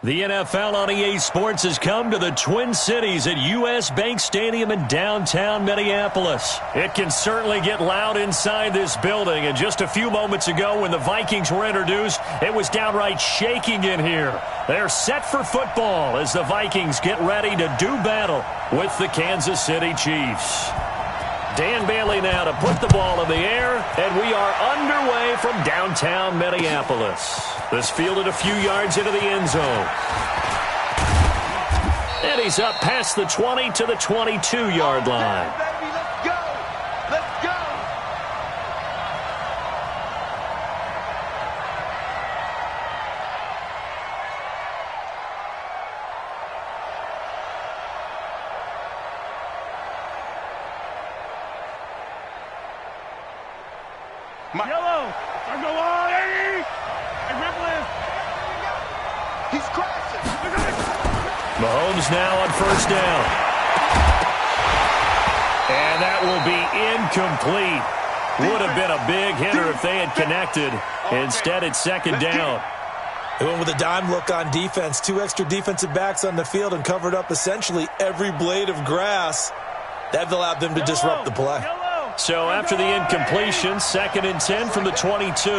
The NFL on EA Sports has come to the Twin Cities at US Bank Stadium in downtown Minneapolis. It can certainly get loud inside this building, and just a few moments ago when the Vikings were introduced, it was downright shaking in here. They're set for football as the Vikings get ready to do battle with the Kansas City Chiefs. Dan Bailey now to put the ball in the air, and we are underway from downtown Minneapolis. This fielded a few yards into the end zone. And he's up past the 20 to the 22-yard line. Let's go! Let's go! Yellow! Don't go on, Eddie! Hey, Ripple! He's crashing! Mahomes now on first down. And that will be incomplete. Would have been a big hitter if they had connected. Instead, it's second down. They went with a dime look on defense. 2 extra defensive backs on the field and covered up essentially every blade of grass. That allowed them to disrupt the play. So after the incompletion, 2nd and 10 from the 22.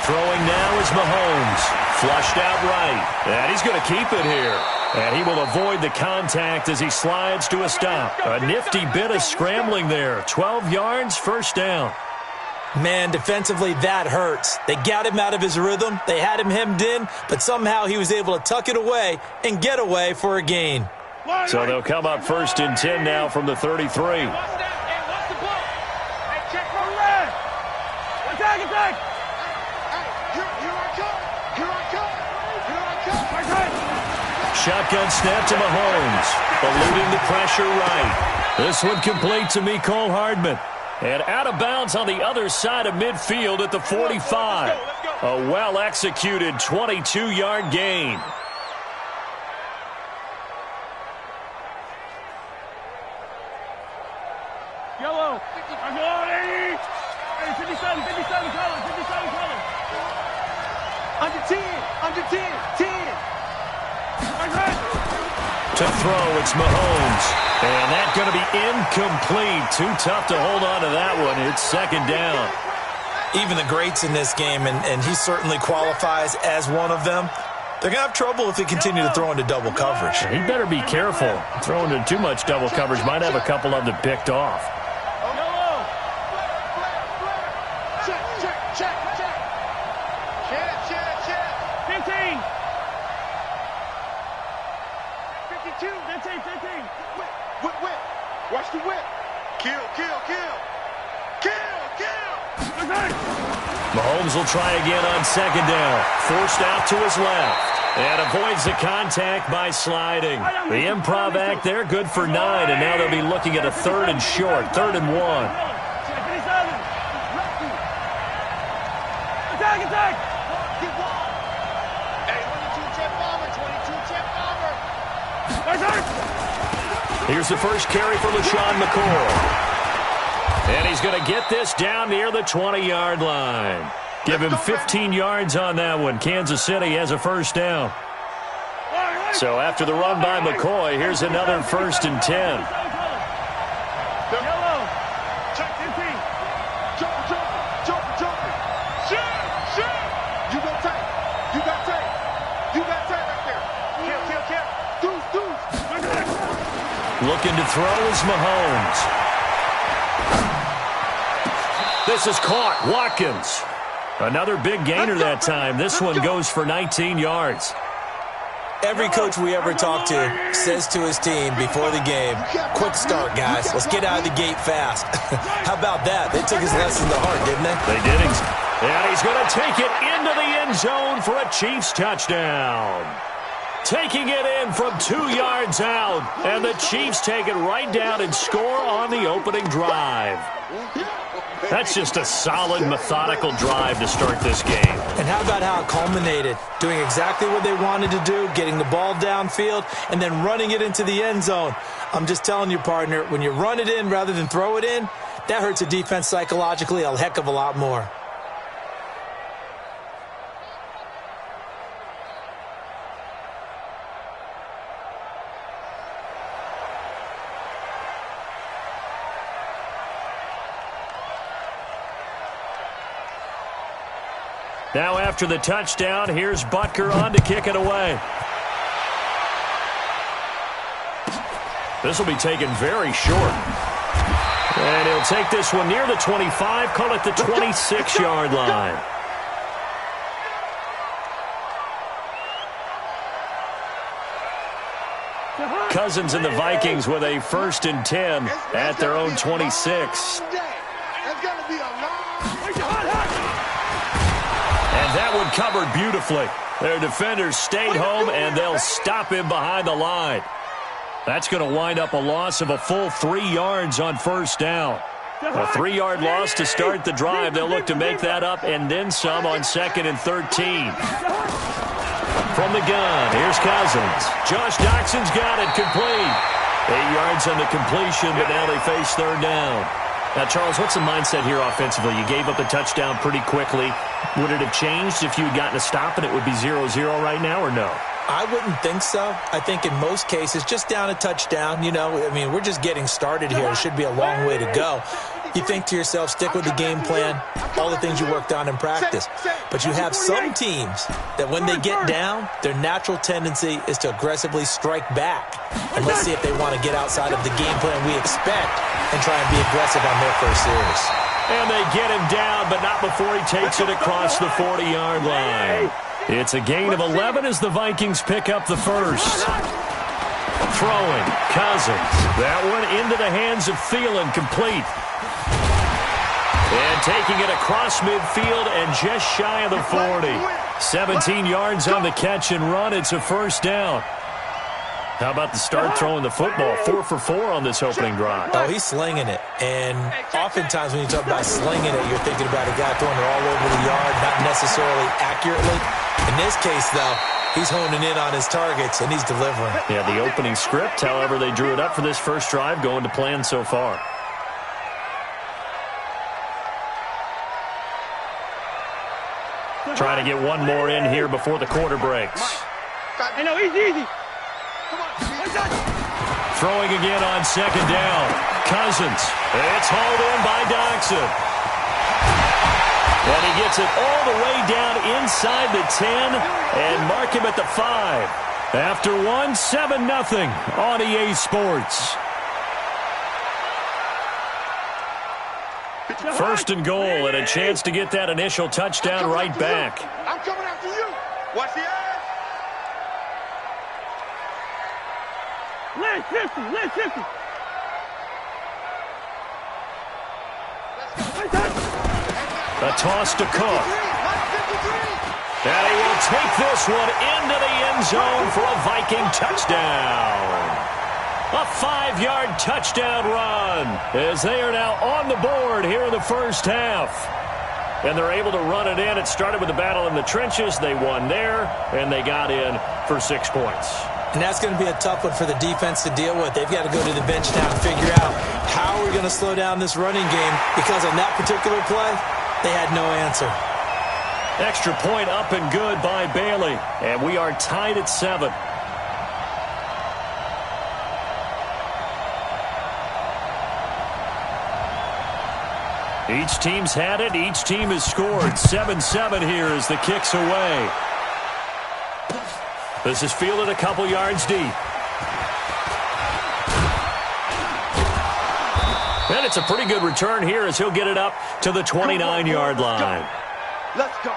Throwing now is Mahomes. Flushed out right. And he's going to keep it here. And he will avoid the contact as he slides to a stop. A nifty bit of scrambling there. 12 yards, first down. Man, defensively, that hurts. They got him out of his rhythm. They had him hemmed in, but somehow he was able to tuck it away and get away for a gain. So they'll come up 1st and 10 now from the 33. Shotgun snap to Mahomes, eluding the pressure right. This one complete to Mecole Hardman. And out of bounds on the other side of midfield at the 45. A well-executed 22-yard gain. Yellow! I'm going, Eddie! Hey, 57, color, 57, color. Under 10, under 10, 10. To throw, it's Mahomes. And that's going to be incomplete. Too tough to hold on to that one. It's second down. Even the greats in this game, and he certainly qualifies as one of them, they're going to have trouble if they continue to throw into double coverage. He better be careful. Throwing into too much double coverage might have a couple of them picked off. Watch the whip. Kill. Mahomes will try again on second down. Forced out to his left. And avoids the contact by sliding. The improv act there, good for 9. And now they'll be looking at a 3rd and short. 3rd and 1. Attack! Hey, 22 check bomber. Here's the first carry for LaShawn McCoy. And he's going to get this down near the 20-yard line. Give him 15 yards on that one. Kansas City has a first down. So after the run by McCoy, here's another 1st and 10. Looking to throw is Mahomes. This is caught. Watkins. Another big gainer that time. This one goes for 19 yards. Every coach we ever talk to says to his team before the game, quick start, guys. Let's get out of the gate fast. How about that? They took his lesson to heart, didn't they? They did. And he's going to take it into the end zone for a Chiefs touchdown. Taking it in from 2 yards out. And the Chiefs take it right down and score on the opening drive. That's just a solid, methodical drive to start this game. And how about how it culminated? Doing exactly what they wanted to do, getting the ball downfield, and then running it into the end zone. I'm just telling you, partner, when you run it in rather than throw it in, that hurts a defense psychologically a heck of a lot more. Now after the touchdown, here's Butker on to kick it away. This will be taken very short. And he'll take this one near the 25, call it the 26-yard line. Cousins and the Vikings with a 1st and 10 at their own 26. And that one covered beautifully. Their defenders stayed home, and they'll stop him behind the line. That's going to wind up a loss of a full 3 yards on 1st down. A 3-yard loss to start the drive. They'll look to make that up and then some on 2nd and 13. From the gun, here's Cousins. Josh Doxson's got it complete. 8 yards on the completion, but now they face 3rd down. Now, Charles, what's the mindset here offensively? You gave up the touchdown pretty quickly. Would it have changed if you had gotten a stop and it would be 0-0 right now, or no? I wouldn't think so. I think in most cases, just down a touchdown, we're just getting started here. It should be a long way to go. You think to yourself, stick with the game plan, all the things you worked on in practice. But you have some teams that when they get down, their natural tendency is to aggressively strike back. And let's see if they want to get outside of the game plan we expect and try and be aggressive on their first series. And they get him down, but not before he takes it across the 40-yard line. It's a gain of 11 as the Vikings pick up the first. Throwing, Cousins. That one into the hands of Thielen, complete. And taking it across midfield and just shy of the 40. 17 yards on the catch and run. It's a 1st down. How about the start throwing the football? 4 for 4 on this opening drive. Oh, he's slinging it. And oftentimes when you talk about slinging it, you're thinking about a guy throwing it all over the yard, not necessarily accurately. In this case, though, he's honing in on his targets, and he's delivering. Yeah, the opening script, however, they drew it up for this first drive, going to plan so far. Trying to get one more in here before the quarter breaks. Hey, no, easy. Throwing again on 2nd down. Cousins. It's hauled in by Doxson. And he gets it all the way down inside the 10 and mark him at the 5. After 1, 7-0 on EA Sports. 1st and goal and a chance to get that initial touchdown right back. I'm coming after you. Watch the ass. Let's 50. A toss to Cook. And he will take this one into the end zone for a Viking touchdown. A 5-yard touchdown run as they are now on the board here in the first half. And they're able to run it in. It started with a battle in the trenches. They won there, and they got in for 6 points. And that's going to be a tough one for the defense to deal with. They've got to go to the bench now and figure out how we're going to slow down this running game, because on that particular play, they had no answer. Extra point up and good by Bailey. And we are tied at 7. Each team's had it. Each team has scored. 7-7 here as the kick's away. This is fielded a couple yards deep. And it's a pretty good return here as he'll get it up to the 29-yard line. Let's go.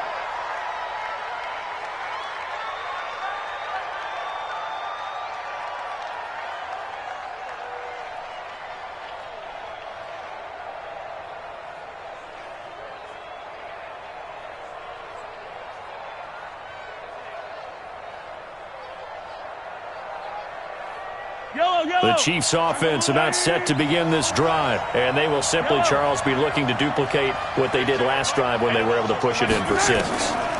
The Chiefs offense about set to begin this drive, and they will simply, Charles, be looking to duplicate what they did last drive when they were able to push it in for 6.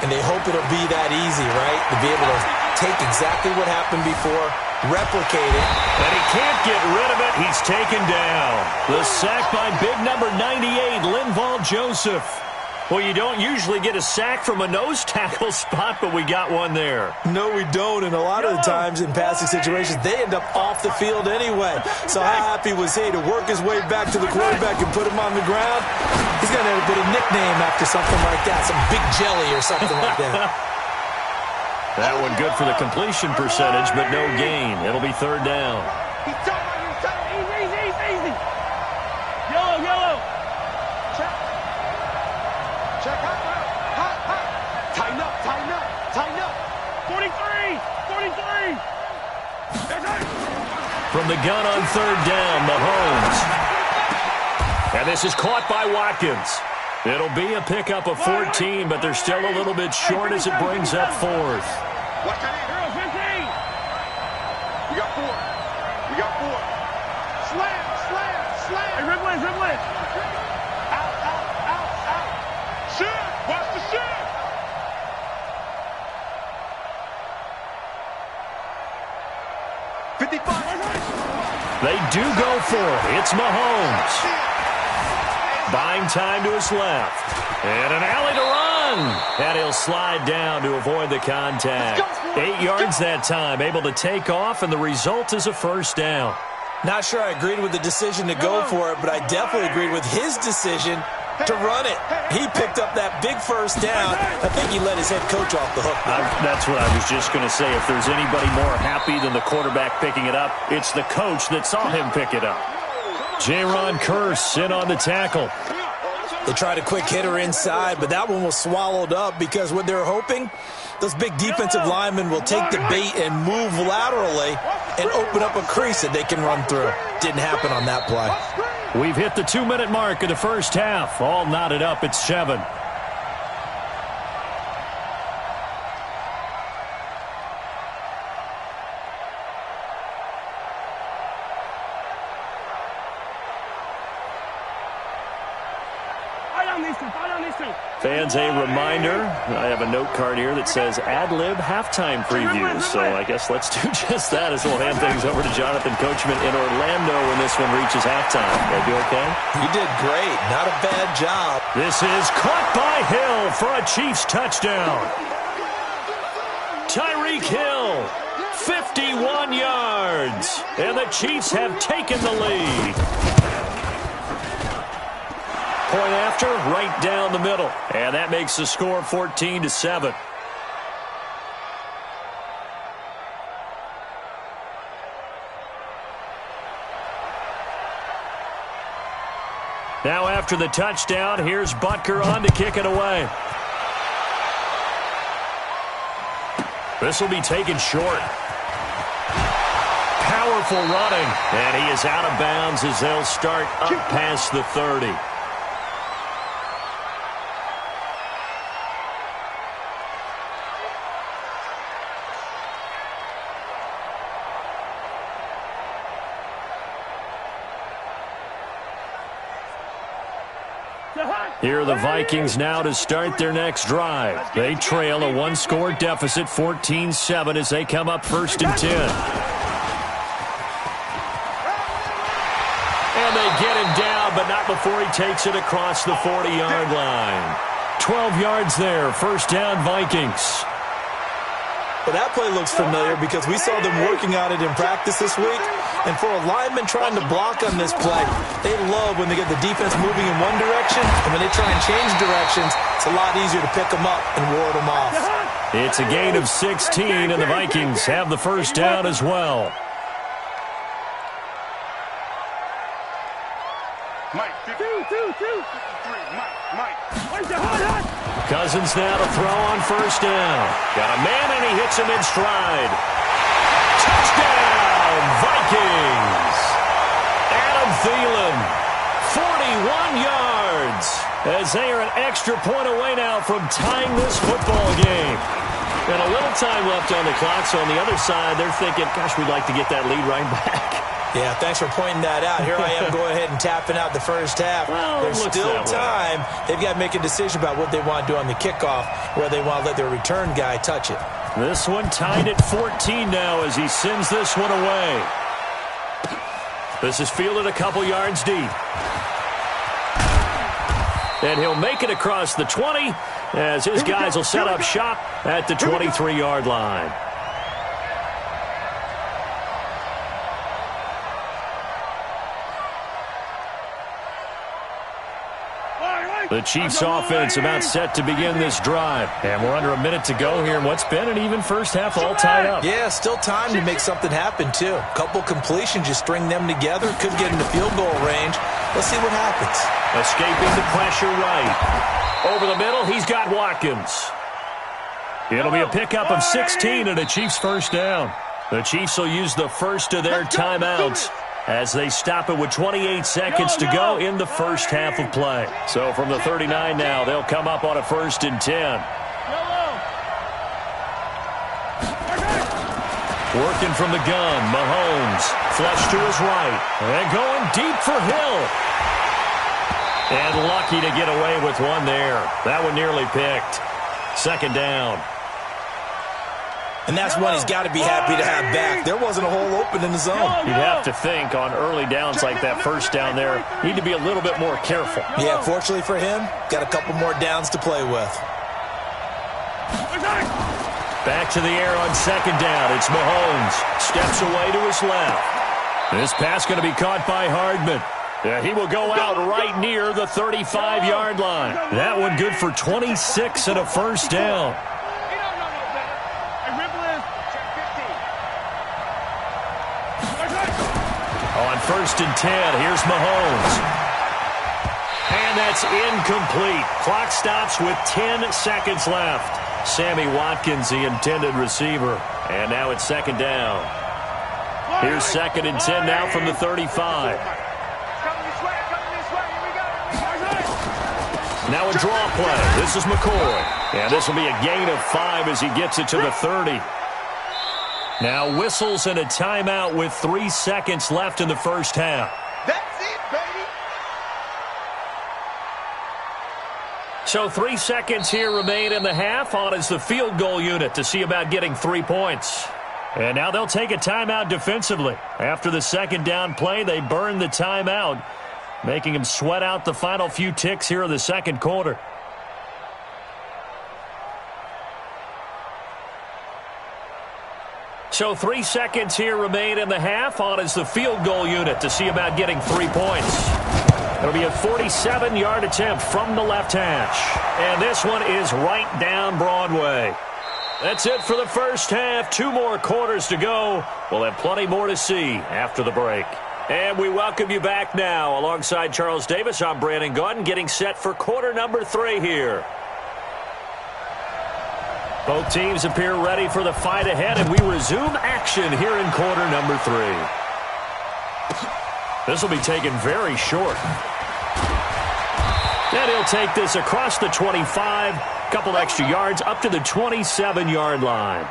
And they hope it'll be that easy, right? To be able to take exactly what happened before, replicate it. And he can't get rid of it. He's taken down. The sack by big number 98, Linval Joseph. Well, you don't usually get a sack from a nose tackle spot, but we got one there. No, we don't, and a lot of the times in passing situations, they end up off the field anyway. So how happy was he to work his way back to the quarterback and put him on the ground? He's going to get a nickname after something like that, some big jelly or something like that. That one good for the completion percentage, but no gain. It'll be third down. Easy. Yellow. Check. Hot. Tighten up. 43. From the gun on third down, Mahomes. And this is caught by Watkins. It'll be a pickup of 14, but they're still a little bit short as it brings up fourth. Watch that in. 15. We got four. Slam. Hey, Ripley. Out. Shoot. Watch the shoot. They do go for it. It's Mahomes. Buying time to his left. And an alley to run. And he'll slide down to avoid the contact. 8 yards that time. Able to take off, and the result is a first down. Not sure I agreed with the decision to go for it, but I definitely agreed with his decision to run it. He picked up that big first down. I think he let his head coach off the hook. That's what I was just going to say. If there's anybody more happy than the quarterback picking it up, it's the coach that saw him pick it up. Jaron Kearse in on the tackle. They tried a quick hitter inside, but that one was swallowed up because what they're hoping, those big defensive linemen will take the bait and move laterally and open up a crease that they can run through. Didn't happen on that play. We've hit the 2-minute mark of the first half. All knotted up at 7. Fans, a reminder, I have a note card here that says ad-lib halftime previews. So I guess let's do just that as we'll hand things over to Jonathan Coachman in Orlando when this one reaches halftime. That be okay? You did great. Not a bad job. This is caught by Hill for a Chiefs touchdown. Tyreek Hill, 51 yards. And the Chiefs have taken the lead. Point after, right down the middle. And that makes the score 14-7. Now after the touchdown, here's Butker on to kick it away. This will be taken short. Powerful running. And he is out of bounds as they'll start up past the 30. Here are the Vikings now to start their next drive. They trail a one-score deficit, 14-7, as they come up 1st and 10. And they get him down, but not before he takes it across the 40-yard line. 12 yards there, first down Vikings. Well, that play looks familiar because we saw them working on it in practice this week. And for a lineman trying to block on this play, they love when they get the defense moving in one direction. And when they try and change directions, it's a lot easier to pick them up and ward them off. It's a gain of 16, and the Vikings have the first down as well. Mike, 2. Mike. Cousins now to throw on first down. Got a man, and he hits him in stride. Touchdown, Vikings. Adam Thielen, 41 yards, as they are an extra point away now from tying this football game. And a little time left on the clock, so on the other side, they're thinking, gosh, we'd like to get that lead right back. Yeah, thanks for pointing that out. Here I am going ahead and tapping out the first half. Well, there's still time. They've got to make a decision about what they want to do on the kickoff, where they want to let their return guy touch it. This one tied at 14 now as he sends this one away. This is fielded a couple yards deep. And he'll make it across the 20 as his guys will set up shop at the 23-yard line. The Chiefs offense about set to begin this drive. And we're under a minute to go here in what's been an even first half, all tied up. Yeah, still time to make something happen, too. A couple completions, you string them together, could get into field goal range. Let's see what happens. Escaping the pressure right. Over the middle, he's got Watkins. It'll be a pickup of 16 and a Chiefs first down. The Chiefs will use the first of their timeouts as they stop it with 28 seconds to go in the first half of play. So from the 39 now, they'll come up on a 1st and 10. Working from the gun, Mahomes. Flush to his right. And going deep for Hill. And lucky to get away with one there. That one nearly picked. 2nd down. And that's one he's got to be happy to have back. There wasn't a hole open in the zone. You'd have to think on early downs like that first down there, need to be a little bit more careful. Yeah, fortunately for him, got a couple more downs to play with. Back to the air on 2nd down. It's Mahomes. Steps away to his left. This pass going to be caught by Hardman. Yeah, he will go out right near the 35-yard line. That one good for 26 and a first down. On 1st and 10, here's Mahomes. And that's incomplete. Clock stops with 10 seconds left. Sammy Watkins, the intended receiver. And now it's 2nd down. Here's 2nd and 10 now from the 35. Now a draw play. This is McCoy. And this will be a gain of 5 as he gets it to the 30. Now whistles and a timeout with 3 seconds left in the first half. That's it, baby. So 3 seconds here remain in the half. On is the field goal unit to see about getting 3 points. And now they'll take a timeout defensively. After the 2nd down play, they burn the timeout, making them sweat out the final few ticks here in the 2nd quarter. So 3 seconds here remain in the half. On is the field goal unit to see about getting 3 points. It'll be a 47-yard attempt from the left hash. And this one is right down Broadway. That's it for the first half. 2 more quarters to go. We'll have plenty more to see after the break. And we welcome you back now. Alongside Charles Davis, I'm Brandon Gaudin, getting set for quarter number 3 here. Both teams appear ready for the fight ahead, and we resume action here in quarter number 3. This will be taken very short. And he'll take this across the 25, couple extra yards up to the 27-yard line.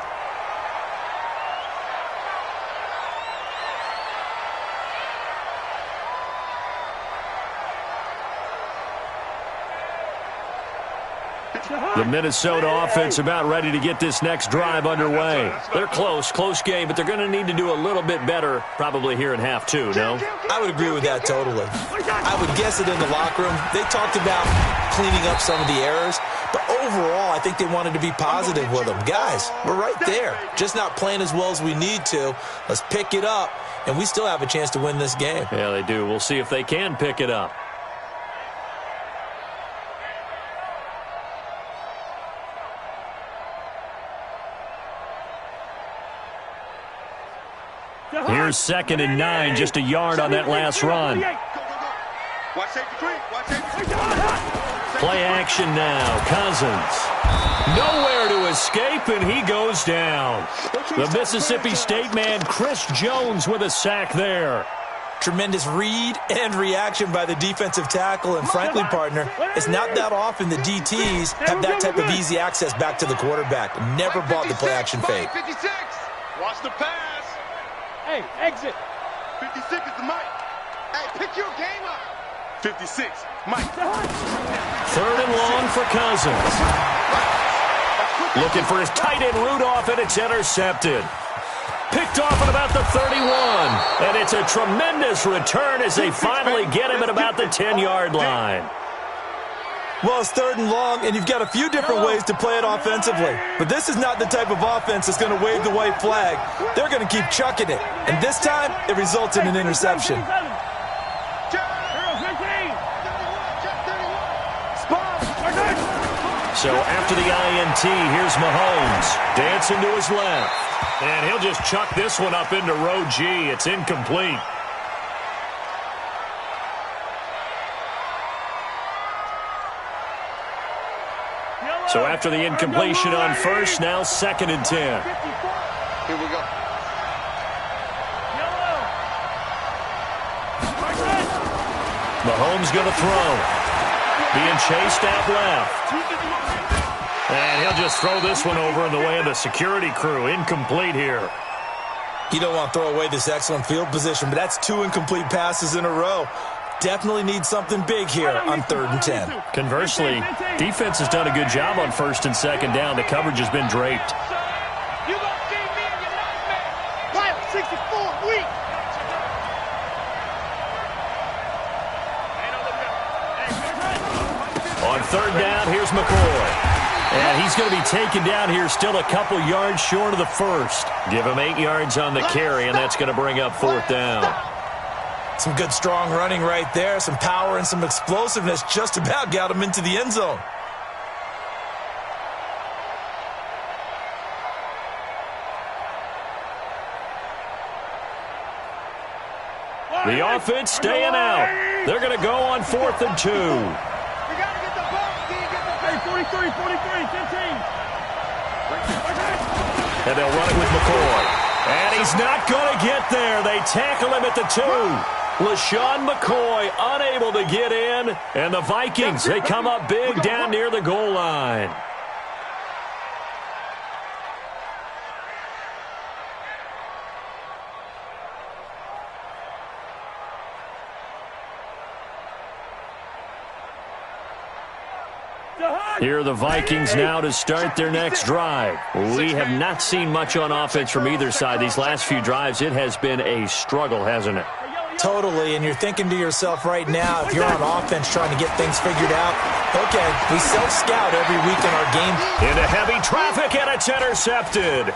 The Minnesota offense about ready to get this next drive underway. They're close game, but they're going to need to do a little bit better probably here in half 2, no? I would agree with that totally. I would guess it in the locker room. They talked about cleaning up some of the errors, but overall I think they wanted to be positive with them. Guys, we're right there, just not playing as well as we need to. Let's pick it up, and we still have a chance to win this game. Yeah, they do. We'll see if they can pick it up. Here's 2nd and 9, just a yard on that last run. Play action now. Cousins. Nowhere to escape, and he goes down. The Mississippi State man, Chris Jones, with a sack there. Tremendous read and reaction by the defensive tackle, and frankly, partner, it's not that often the DTs have that type of easy access back to the quarterback. Never bought the play action fake. Watch the pass. Hey, exit. 56 is the mic. Hey, pick your game up. 56, Mike. 3rd and long for Cousins. Looking for his tight end Rudolph, and it's intercepted. Picked off at about the 31. And it's a tremendous return as they finally get him at about the 10-yard line. Well, it's 3rd and long, and you've got a few different ways to play it offensively. But this is not the type of offense that's going to wave the white flag. They're going to keep chucking it. And this time, it results in an interception. So after the INT, here's Mahomes dancing to his left. And he'll just chuck this one up into row G. It's incomplete. So after the incompletion on first, now 2nd and 10. Here we go. Mahomes going to throw. Being chased out left. And he'll just throw this one over in the way of the security crew. Incomplete here. You don't want to throw away this excellent field position, but that's 2 incomplete passes in a row. Definitely need something big here on 3rd and 10. Conversely, defense has done a good job on 1st and 2nd down. The coverage has been draped. You gonna see me in your nightmare. Mile 64, weak. On 3rd down, here's McCoy. And he's going to be taken down here still a couple yards short of the 1st. Give him 8 yards on the carry, and that's going to bring up 4th down. Some good strong running right there. Some power and some explosiveness just about got him into the end zone. The offense staying out. They're going to go on 4th and 2. We got to get the ball. Hey, 43, 15. And they'll run it with McCoy. And he's not going to get there. They tackle him at the 2. LaShawn McCoy unable to get in. And the Vikings, they come up big down near the goal line. Here are the Vikings now to start their next drive. We have not seen much on offense from either side. These last few drives, it has been a struggle, hasn't it? Totally, and you're thinking to yourself right now, if you're on offense trying to get things figured out, okay, we self-scout every week in our game. Into heavy traffic, and it's intercepted.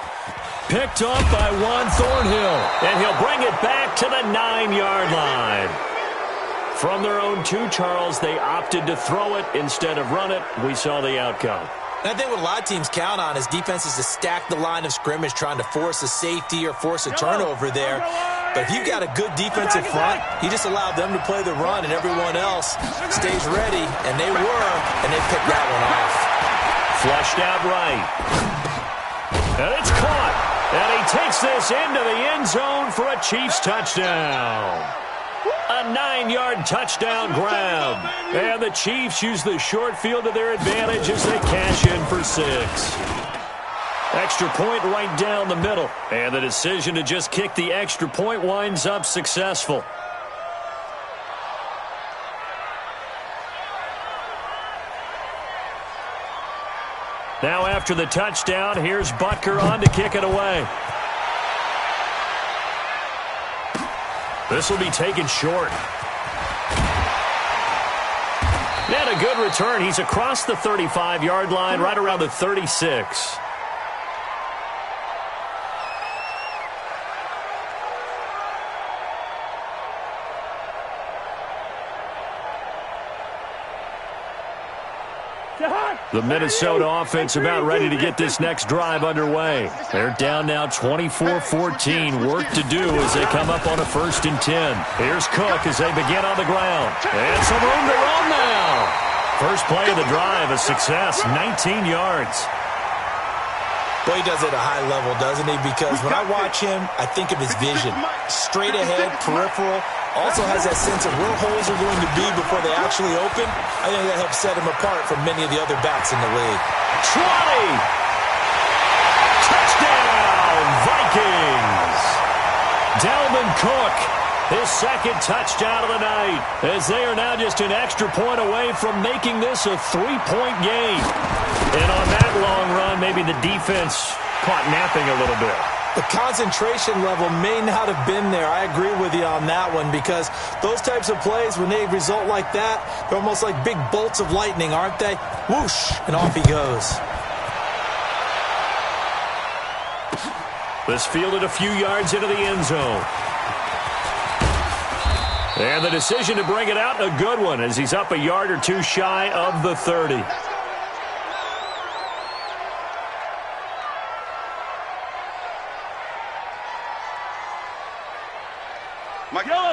Picked off by Juan Thornhill, and he'll bring it back to the 9-yard line. From their own 2, Charles, they opted to throw it instead of run it. We saw the outcome. And I think what a lot of teams count on is defenses to stack the line of scrimmage, trying to force a safety or force a turnover there. But if you've got a good defensive front, you just allow them to play the run, and everyone else stays ready, and they were, and they picked that one off. Flushed out right. And it's caught. And he takes this into the end zone for a Chiefs touchdown. A 9-yard touchdown grab. And the Chiefs use the short field to their advantage as they cash in for 6. Extra point right down the middle. And the decision to just kick the extra point winds up successful. Now after the touchdown, here's Butker on to kick it away. This will be taken short. And a good return. He's across the 35-yard line, right around the 36. The Minnesota offense about ready to get this next drive underway. They're down now 24-14. Work to do as they come up on a 1st and 10. Here's Cook as they begin on the ground. And some room to run now. First play of the drive, a success, 19 yards. Well, he does it at a high level, doesn't he? Because when I watch him, I think of his vision. Straight ahead, peripheral. Also has that sense of where holes are going to be before they actually open. I think that helps set him apart from many of the other backs in the league. 20! Touchdown, Vikings! Dalvin Cook, his 2nd touchdown of the night, as they are now just an extra point away from making this a 3-point game. And on that long run, maybe the defense caught napping a little bit. The concentration level may not have been there. I agree with you on that one, because those types of plays, when they result like that, they're almost like big bolts of lightning, aren't they? Whoosh, and off he goes. This fielded a few yards into the end zone. And the decision to bring it out, a good one, as he's up a yard or two shy of the 30.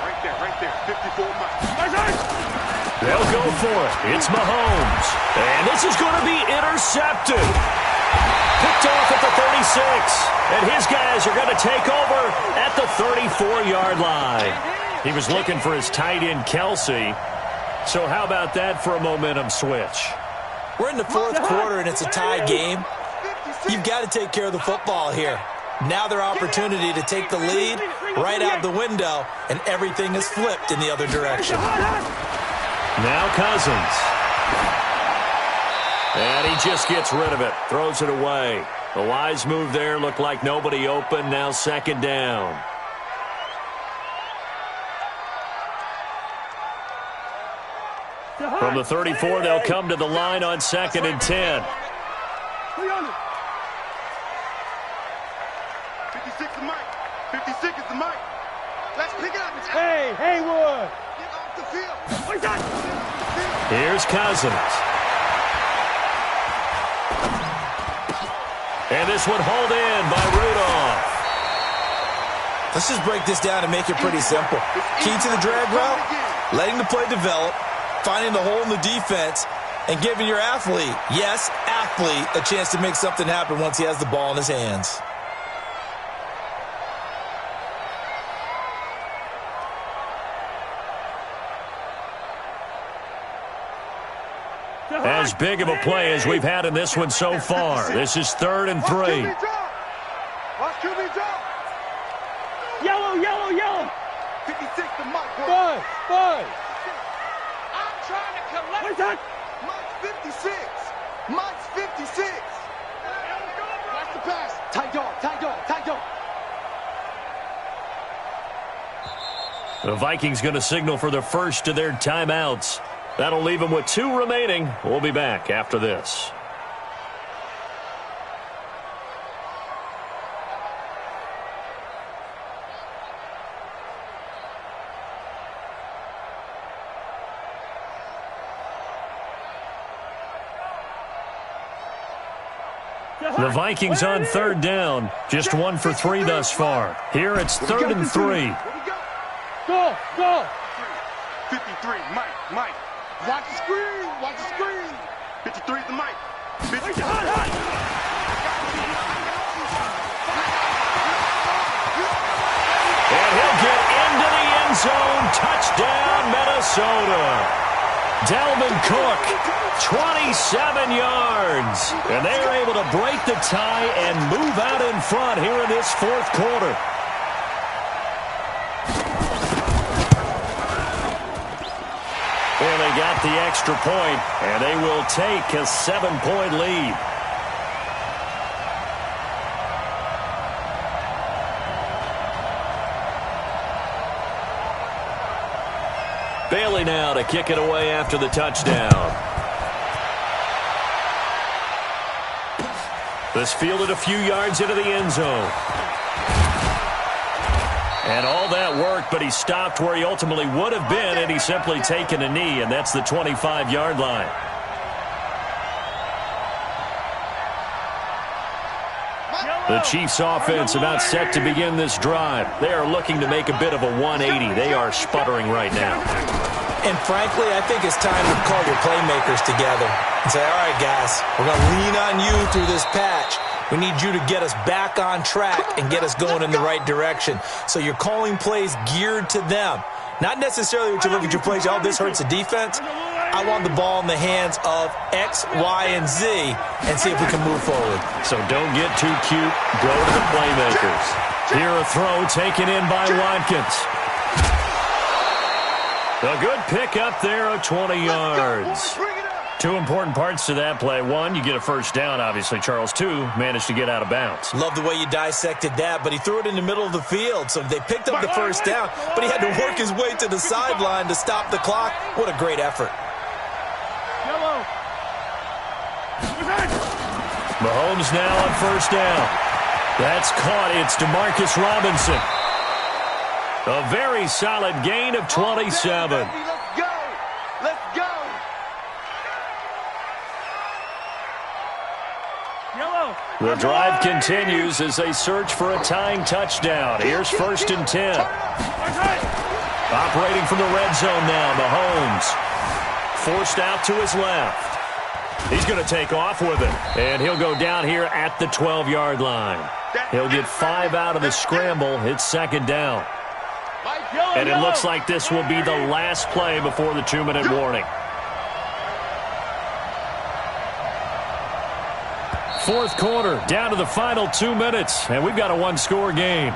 Right there. 54 miles. They'll go for it. It's Mahomes. And this is going to be intercepted. Picked off at the 36. And his guys are going to take over at the 34-yard line. He was looking for his tight end, Kelsey. So how about that for a momentum switch? We're in the fourth quarter, and it's a tie game. You've got to take care of the football here. Now their opportunity to take the lead right out the window, and everything is flipped in the other direction. Now Cousins. And he just gets rid of it. Throws it away. A wise move there. Looked like nobody open. Now second down. From the 34, they'll come to the line on 2nd and 10. 56 is Mike. 56 is the Mike. Let's pick it up. Hey, Haywood. Get off the field. Here's Cousins. And this one hauled in by Rudolph. Let's just break this down and make it pretty simple. Key to the drag route, letting the play develop, finding the hole in the defense, and giving your athlete, yes, athlete, a chance to make something happen once he has the ball in his hands. As big of a play as we've had in this one so far. This is 3rd and 3. Watch QB drop. Yellow. 56 to Mike. Boy. I'm trying to collect. What's that? Mike's 56. Mike's 56. Watch the pass. Tight dog. The Vikings going to signal for the first of their timeouts. That'll leave them with 2 remaining. We'll be back after this. The Vikings on 3rd down. Just 1 for 3 thus far. Here it's 3rd and 3. Go. 53, Mike. Watch the screen. 53 to Mike. 53. And he'll get into the end zone. Touchdown, Minnesota. Dalvin Cook, 27 yards. And they are able to break the tie and move out in front here in this 4th quarter. And they got the extra point, and they will take a 7-point lead. Bailey now to kick it away after the touchdown. This fielded a few yards into the end zone. And all that worked, but he stopped where he ultimately would have been, and he's simply taken a knee, and that's the 25-yard line. The Chiefs offense about set to begin this drive. They are looking to make a bit of a 180. They are sputtering right now. And frankly, I think it's time to call your playmakers together and say, all right, guys, we're going to lean on you through this patch. We need you to get us back on track and get us going in the right direction. So you're calling plays geared to them. Not necessarily what you look at your plays, oh, this hurts the defense. I want the ball in the hands of X, Y, and Z and see if we can move forward. So don't get too cute. Go to the playmakers. Here a throw taken in by Watkins. A good pick up there of 20 yards. 2 important parts to that play. 1, you get a first down, obviously. Charles, 2, managed to get out of bounds. Love the way you dissected that, but he threw it in the middle of the field. So they picked up the first down, but he had to work his way to the sideline to stop the clock. What a great effort. Mahomes now on first down. That's caught. It's Demarcus Robinson. A very solid gain of 27. Let's go. The drive continues as they search for a tying touchdown. Here's 1st and 10. Operating from the red zone now, Mahomes. Forced out to his left. He's going to take off with it. And he'll go down here at the 12-yard line. He'll get 5 out of the scramble. It's second down. And it looks like this will be the last play before the 2-minute warning. Fourth quarter, down to the final 2 minutes, and we've got a one-score game.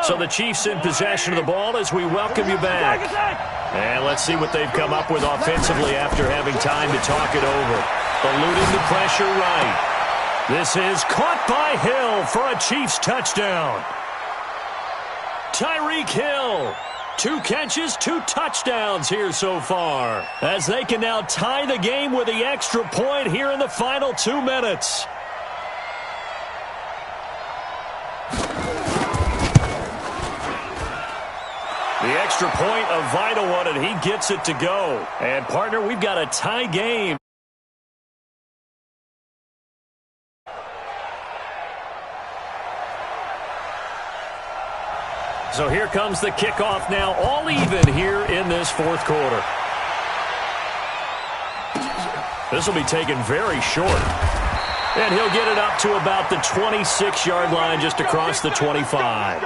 So the Chiefs in possession of the ball as we welcome you back. And let's see what they've come up with offensively after having time to talk it over. Eluding the pressure right. This is caught by Hill for a Chiefs touchdown. Tyreek Hill. 2 catches, 2 touchdowns here so far. As they can now tie the game with the extra point here in the final 2 minutes. The extra point, a vital one, and he gets it to go. And, partner, we've got a tie game. So here comes the kickoff now, all even here in this fourth quarter. This will be taken very short. And he'll get it up to about the 26-yard line, just across the 25.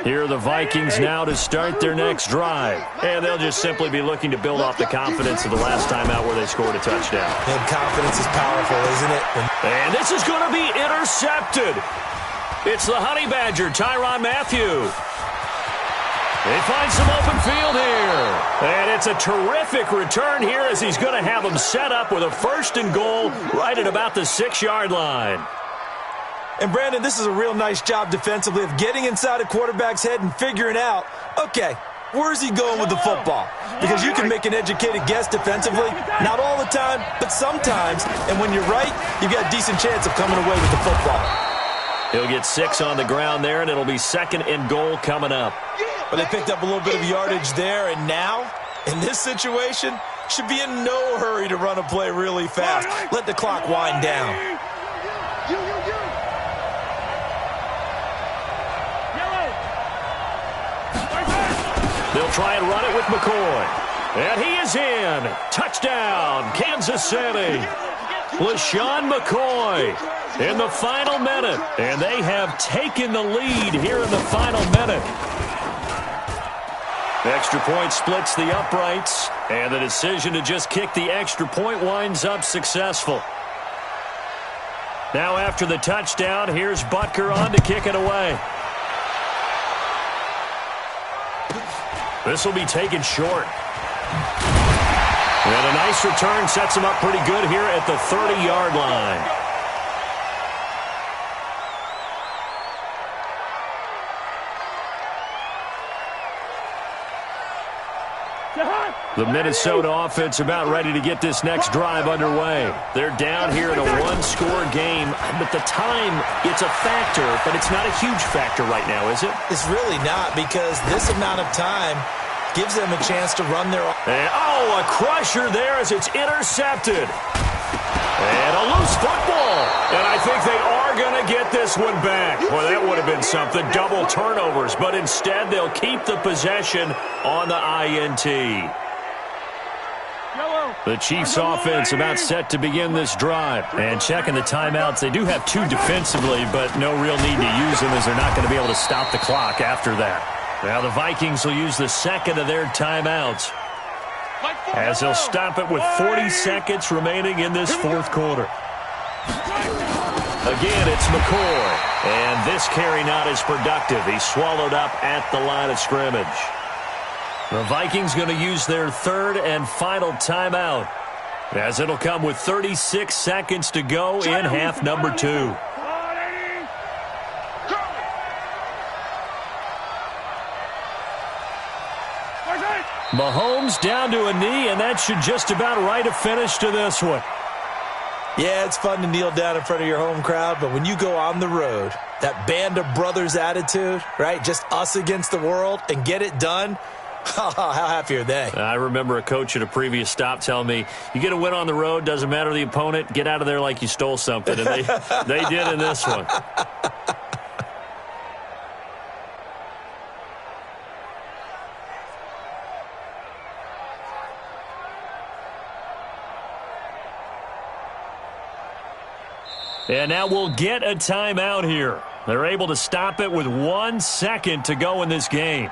Here are the Vikings now to start their next drive. And they'll just simply be looking to build off the confidence of the last time out where they scored a touchdown. And confidence is powerful, isn't it? And this is going to be intercepted. It's the Honey Badger, Tyrann Mathieu. They find some open field here. And it's a terrific return here as he's going to have them set up with a 1st and goal right at about the 6-yard line. And, Brandon, this is a real nice job defensively of getting inside a quarterback's head and figuring out, okay, where's he going with the football? Because you can make an educated guess defensively, not all the time, but sometimes. And when you're right, you've got a decent chance of coming away with the football. He'll get 6 on the ground there, and it'll be 2nd and goal coming up. But they picked up a little bit of yardage there, and now, in this situation, should be in no hurry to run a play really fast. Let the clock wind down. They'll try and run it with McCoy. And he is in. Touchdown, Kansas City. LaShawn McCoy in the final minute. And they have taken the lead here in the final minute. The extra point splits the uprights. And the decision to just kick the extra point winds up successful. Now after the touchdown, here's Butker on to kick it away. This will be taken short. And a nice return sets him up pretty good here at the 30-yard line. The Minnesota offense about ready to get this next drive underway. They're down here in a one-score game, but the time, it's a factor, but it's not a huge factor right now, is it? It's really not, because this amount of time gives them a chance to run their... And, oh, a crusher there as it's intercepted. And a loose football. And I think they are going to get this one back. Boy, that would have been something. Double turnovers. But instead, they'll keep the possession on the INT. The Chiefs offense about set to begin this drive. And checking the timeouts. They do have 2 defensively, but no real need to use them as they're not going to be able to stop the clock after that. Now the Vikings will use the 2nd of their timeouts as they'll stop it with 40 seconds remaining in this fourth quarter. Again, it's McCoy. And this carry not as productive. He's swallowed up at the line of scrimmage. The Vikings going to use their 3rd and final timeout. As it'll come with 36 seconds to go in half number 2. Mahomes down to a knee, and that should just about write a finish to this one. Yeah, it's fun to kneel down in front of your home crowd, but when you go on the road, that band of brothers attitude, right, just us against the world, and get it done, how happy are they? I remember a coach at a previous stop telling me, you get a win on the road, doesn't matter the opponent, get out of there like you stole something, and they did in this one. And now we'll get a timeout here. They're able to stop it with 1 second to go in this game.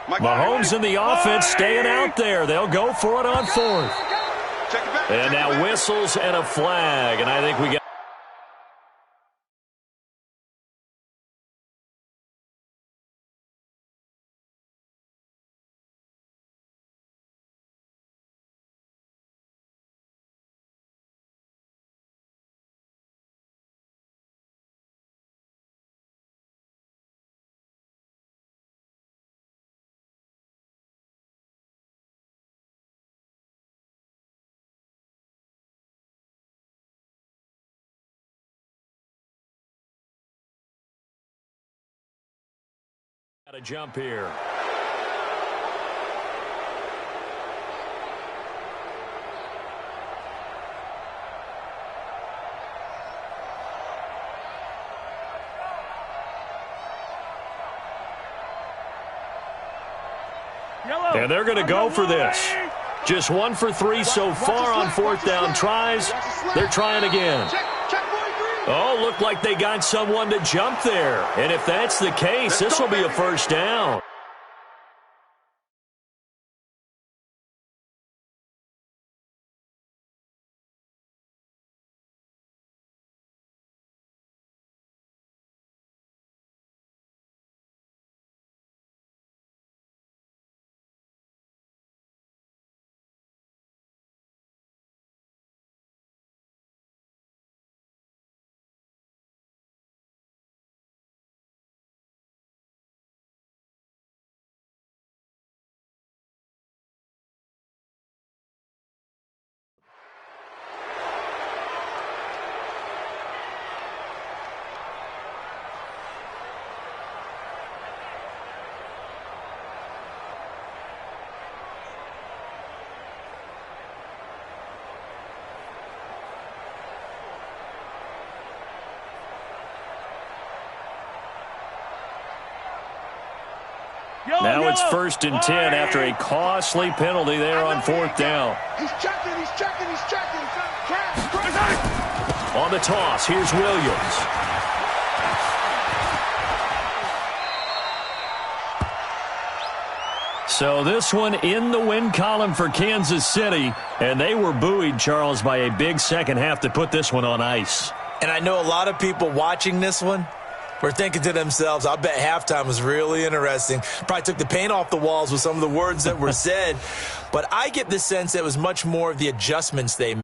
Mahomes in the offense staying out there. They'll go for it on 4th. And now whistles and a flag. And I think we got... Got a jump here. And they're going to go for this. Just 1 for 3 so far on 4th down tries. They're trying again. Oh, looked like they got someone to jump there. And if that's the case, this will be a first down. Now it's 1st and 10 after a costly penalty there on 4th down. He's checking. On the toss, here's Williams. So this one in the win column for Kansas City, and they were buoyed, Charles, by a big second half to put this one on ice. And I know a lot of people watching this one were thinking to themselves, I bet halftime was really interesting. Probably took the paint off the walls with some of the words that were said. But I get the sense that it was much more of the adjustments they made.